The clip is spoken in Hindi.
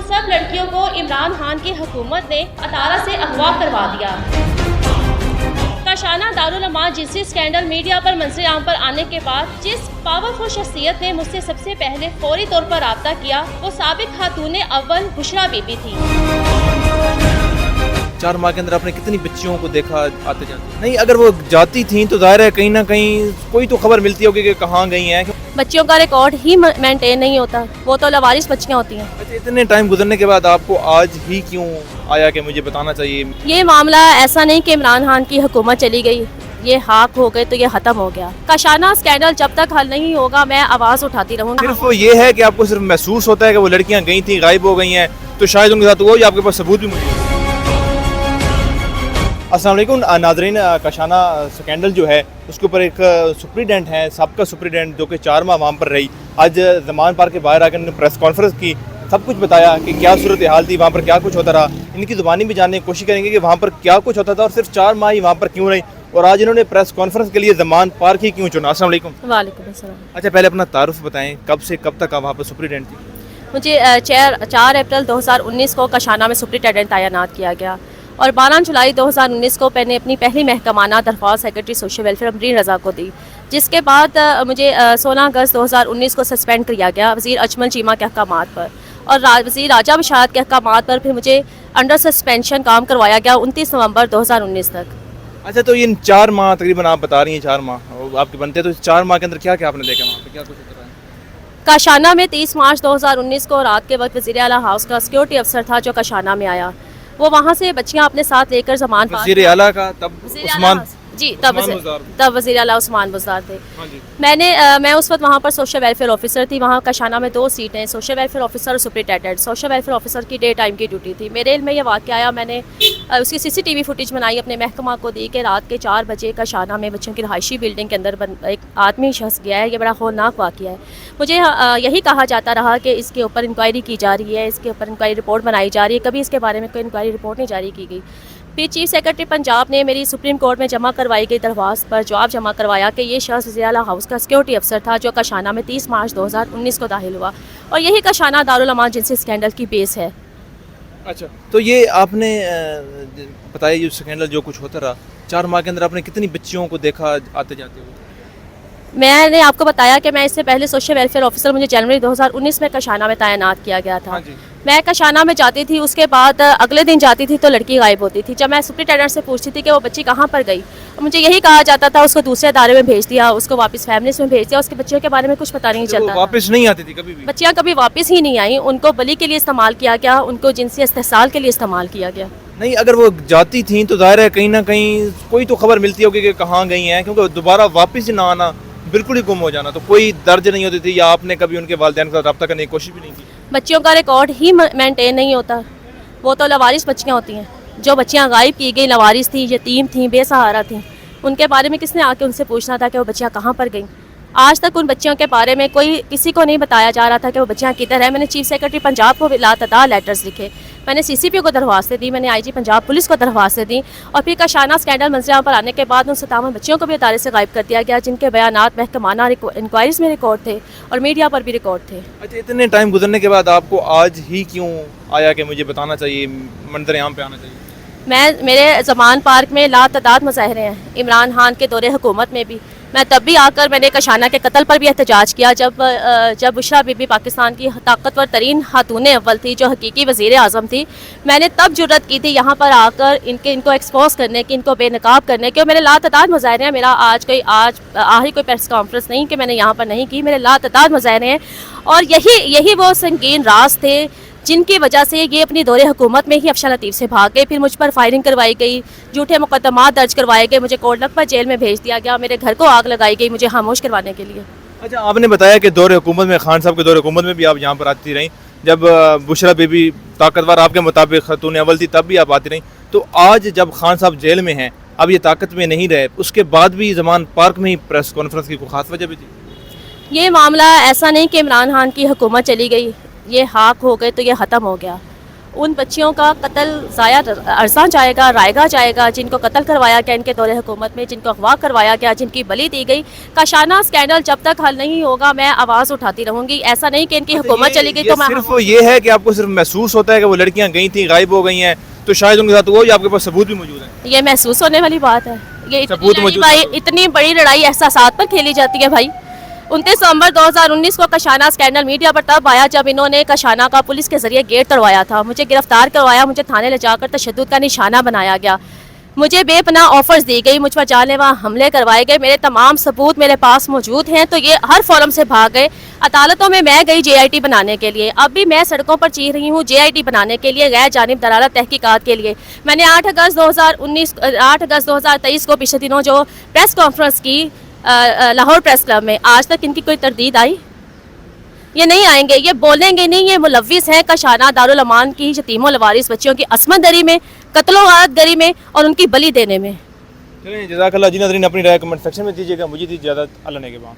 सब लड़कियों को इमरान खान की हुकूमत ने अतारा से अगवा करवा दिया। काशाना दारुल अमान जिनसी स्कैंडल मीडिया पर मंजर आम पर आने के बाद जिस पावरफुल शख्सियत ने मुझसे सबसे पहले फौरी तौर पर राब्ता किया वो साबिक खातून अव्वल बुशरा बीबी थी। 4 माह के अंदर आपने कितनी बच्चियों को देखा आते जाते? नहीं, अगर वो जाती थी तो जाहिर है कहीं ना कहीं कोई तो खबर मिलती होगी कि कहाँ गई हैं। बच्चियों का रिकॉर्ड ही मेंटेन नहीं होता, वो तो लवारिस बच्चियाँ होती हैं। अच्छा, इतने टाइम गुजरने के बाद आपको आज ही क्यों आया कि मुझे बताना चाहिए? ये मामला ऐसा नहीं कि इमरान खान की हुकूमत चली गई, ये हाक हो गए तो ये खत्म हो गया। काशाना स्कैंडल जब तक हल नहीं होगा मैं आवाज़ उठाती रहूँगी। सिर्फ वो ये है कि आपको सिर्फ महसूस होता है कि वो लड़कियाँ गई थी, गायब हो गई हैं, तो शायद उनके साथ वो ही आपके पास सबूत भी मौजूद है। अस्सलाम वालेकुम नाज़रीन, काशाना स्कैंडल जो है उसके ऊपर एक सुप्रीडेंट है, सबका सुप्रीडेंट जो कि 4 माह वहाँ पर रही, आज ज़मान पार्क के बाहर आकर उन्होंने प्रेस कॉन्फ्रेंस की, सब कुछ बताया कि क्या सूरत हाल थी, वहाँ पर क्या कुछ होता रहा। इनकी ज़ुबानी भी जानने की कोशिश करेंगे कि वहाँ पर क्या कुछ होता था और सिर्फ 4 माह ही वहाँ पर क्यों रही और आज इन्होंने प्रेस कॉन्फ्रेंस के लिए ज़मान पार्क ही क्यों चुना। अस्सलाम वालेकुम। वालेकुम अस्सलाम। अच्छा, पहले अपना तारुफ बताएं, कब से कब तक आप वहाँ पर सुप्रीडेंट थी? मुझे 4 अप्रैल 2019 को काशाना में सुप्रिटेंडेंट तैनात किया गया और 12 जुलाई 2019 को मैंने अपनी पहली महकमाना दरख्वास्त सेक्रेटरी सोशल वेलफेयर अमरीन रज़ा को दी, जिसके बाद मुझे 16 अगस्त 2019 को सस्पेंड किया गया वज़ीर अजमल चीमा के अहकामात पर और वज़ीर राजा बशारत के अहकामात पर फिर मुझे अंडर सस्पेंशन काम करवाया गया 29 नवंबर 2019 तक। अच्छा, तो इन 4 माह तकरीबन आप बता रही हैं, 4 माह आपके बनते, तो इस 4 माह के अंदर क्या क्या आपने देखा वहाँ पे, क्या कुछ होता है? काशाना में 30 मार्च 2019 को रात के वक्त वज़ीर आला हाउस का सिक्योरिटी अफसर था जो काशाना में आया, वो वहाँ से बच्चियाँ अपने साथ लेकर ज़मान पार्क वज़ीर आला का तब उस्मान जी तब वज़ीर आला उस्मान बुज़दार थे। हाँ जी। मैं उस वक्त वहाँ पर सोशल वेलफेयर ऑफिसर थी। वहाँ काशाना में 2 सीटें, सोशल वेलफेयर ऑफिसर और सुप्रिटेंडेंट। सोशल वेलफेयर ऑफिसर की डे टाइम की ड्यूटी थी। मेरे इल्म में ये वाक़या आया, मैंने उसकी CCTV फुटेज बनाई, अपने महकमा को दी कि रात के 4 बजे काशाना में बच्चों की रहायशी बिल्डिंग के अंदर एक आदमी शख्स गया है, ये बड़ा खौफनाक वाक़या है। मुझे यही कहा जाता रहा कि इसके ऊपर इंक्वायरी की जा रही है, इसके ऊपर इंक्वायरी रिपोर्ट बनाई जा रही है, कभी इसके बारे में कोई इंक्वायरी रिपोर्ट नहीं जारी की गई। फिर चीफ सेक्रेटरी पंजाब ने मेरी सुप्रीम कोर्ट में जमा करवाई गई दरख्वास्त पर जवाब जमा करवाया कि ये शख्स वज़ीर आला हाउस का सिक्योरिटी अफसर था जो काशाना में 30 मार्च 2019 को दाखिल हुआ और यही काशाना दारुल अमान जिनसी स्कैंडल की बेस है। अच्छा, तो ये आपने बताया ये स्कैंडल जो कुछ होता रहा 4 माह के अंदर, आपने कितनी बच्चियों को देखा आते जाते हुए? मैंने आपको बताया कि मैं इससे पहले सोशल वेलफेयर ऑफिसर मुझे जनवरी 2019 में काशाना में तैनात किया गया था। हाँ जी। मैं काशाना में जाती थी, उसके बाद अगले दिन जाती थी तो लड़की गायब होती थी। जब मैं सुप्रिटेंडेंट से पूछती थी कि वो बच्ची कहाँ पर गई, मुझे यही कहा जाता था उसको दूसरे अदारे में भेज दिया, उसको वापस फैमिलीज में भेज दिया, उसके बच्चों के बारे में कुछ पता नहीं चलता। वापस नहीं आती थी कभी भी? बच्चियाँ कभी वापस ही नहीं आई, उनको बली के लिए इस्तेमाल किया गया, उनको जिनसी इस्तेहसाल के लिए इस्तेमाल किया गया। नहीं, अगर वो जाती थी तो जाहिर है कहीं ना कहीं कोई तो खबर मिलती होगी कि कहाँ गई हैं, क्योंकि दोबारा वापस ही ना आना, बिल्कुल ही गुम हो जाना, तो कोई दर्ज नहीं होती थी या आपने कभी उनके वालिदैन के साथ रब्ता करने की कोशिश भी नहीं की? बच्चियों का रिकॉर्ड ही मेंटेन नहीं होता, वो तो लवारिस बच्चियाँ होती हैं। जो बच्चियाँ गायब की गई लवारिस थी, यतीम थी, बेसहारा थी, उनके बारे में किसने आके उनसे पूछना था कि वो बच्चियाँ कहाँ पर गईं? आज तक उन बच्चियों के बारे में किसी को नहीं बताया जा रहा था कि वो बच्चियाँ किधर है। मैंने चीफ सेक्रेटरी पंजाब को लातदार लेटर्स लिखे, मैंने CCP को दरख्वास्तें दी, मैंने IG पंजाब पुलिस को दरख्वास्तें दी और फिर काशाना स्कैंडल मंजर पर आने के बाद उन 57 बच्चियों को भी अदारे से गायब कर दिया गया, जिनके बयानात महकमाना इंक्वायरीज में रिकॉर्ड थे और मीडिया पर भी रिकॉर्ड थे। अच्छा, इतने टाइम गुजरने के बाद आपको आज ही क्यों आया कि मुझे बताना चाहिए, मंजर आम पे आना चाहिए? मेरे ज़मान पार्क में लातदाद मुजाहरे हैं, इमरान खान के दौरे हुकूमत में भी। मैं तब भी आकर मैंने काशाना के कत्ल पर भी एहतजाज किया जब बुशरा बीबी पाकिस्तान की ताकतवर तरीन खातून अव्वल थी, जो हकीकी वज़ीर आज़म थी। मैंने तब जुर्रत की थी यहाँ पर आकर इनको एक्सपोज करने की, इनको बेनकाब करने की। और मेरे लातदाद मुजाहरे हैं, मेरा आज आखिरी कोई प्रेस कॉन्फ्रेंस नहीं कि मैंने यहाँ पर नहीं की, मेरे लातदाद मुजाहरे हैं और यही वो संगीन राज थे जिनकी वजह से ये अपनी दौरे हुकूमत में ही अफशा लतीफ़ से भाग गए। फिर मुझ पर फायरिंग करवाई गई, झूठे मुकदमा दर्ज करवाए गए, मुझे कोट लखपत जेल में भेज दिया गया, मेरे घर को आग लगाई गई मुझे खामोश करवाने के लिए। अच्छा, आपने बताया कि दौरे हुकूमत में, खान साहब के दौरे हुकूमत में भी आप यहाँ पर आती रहीं, जब बुशरा बीबी ताकतवर आपके मुताबिक खातून अव्वल थी तब भी आप आती रहीं, तो आज जब खान साहब जेल में हैं, अब ये ताकत में नहीं रहे, उसके बाद भी ज़मान पार्क में ही प्रेस कॉन्फ्रेंस की कोई ख़ास वजह भी थी? ये मामला ऐसा नहीं कि इमरान खान की हुकूमत चली गई, ये हाक हो गए तो ये ख़त्म हो गया। उन बच्चियों का कत्ल ज़ाया अरसा जाएगा, रायगा जाएगा, जिनको कत्ल करवाया गया इनके दौरे हुकूमत में, जिनको अगवा करवाया गया, जिनकी बलि दी गई। काशाना स्कैंडल जब तक हल नहीं होगा मैं आवाज़ उठाती रहूँगी। ऐसा नहीं कि इनकी हुकूमत चली गई तो मैं सिर्फ ये है कि आपको सिर्फ महसूस होता है कि वो लड़कियां गई थी, गायब हो गई हैं, तो शायद उनके साथ हुआ, या आपके पास सबूत भी मौजूद है? ये महसूस होने वाली बात है। ये सबूत मौजूद भाई इतनी बड़ी लड़ाई एहसासात पर खेली जाती है भाई। 29 नवंबर 2019 को कशाना स्कैंडल मीडिया पर तब आया जब इन्होंने कशाना का पुलिस के जरिए गेट तोड़वाया था। मुझे गिरफ्तार करवाया, मुझे थाने ले जाकर तशद्दुद का निशाना बनाया गया, मुझे बेपनाह ऑफर्स दी गई, मुझ पर जानलेवा हमले करवाए गए, मेरे तमाम सबूत मेरे पास मौजूद हैं। तो ये हर फोरम से भाग गए। अदालतों में मैं गई JIT बनाने के लिए, अब भी मैं सड़कों पर चीख रही हूँ JIT बनाने के लिए, गैर जानिब दलाला तहकीकात के लिए। मैंने 8 अगस्त 2023 को पिछले दिनों जो प्रेस कॉन्फ्रेंस की लाहौर प्रेस क्लब में, आज तक इनकी कोई तरदीद आई? ये नहीं आएंगे, ये बोलेंगे नहीं। ये मुलव्विस हैं कशाना दारुल अमान की यतीमों लवारिस बच्चियों की असमत दरी में, कत्लो गारत गरी में और उनकी बलि देने में। चलिए, जज़ाकल्लाह जी। नाज़रीन, अपनी राय कमेंट सेक्शन में दीजिएगा। मुझे दी इजाज़त। अल्लाह ने के बाद।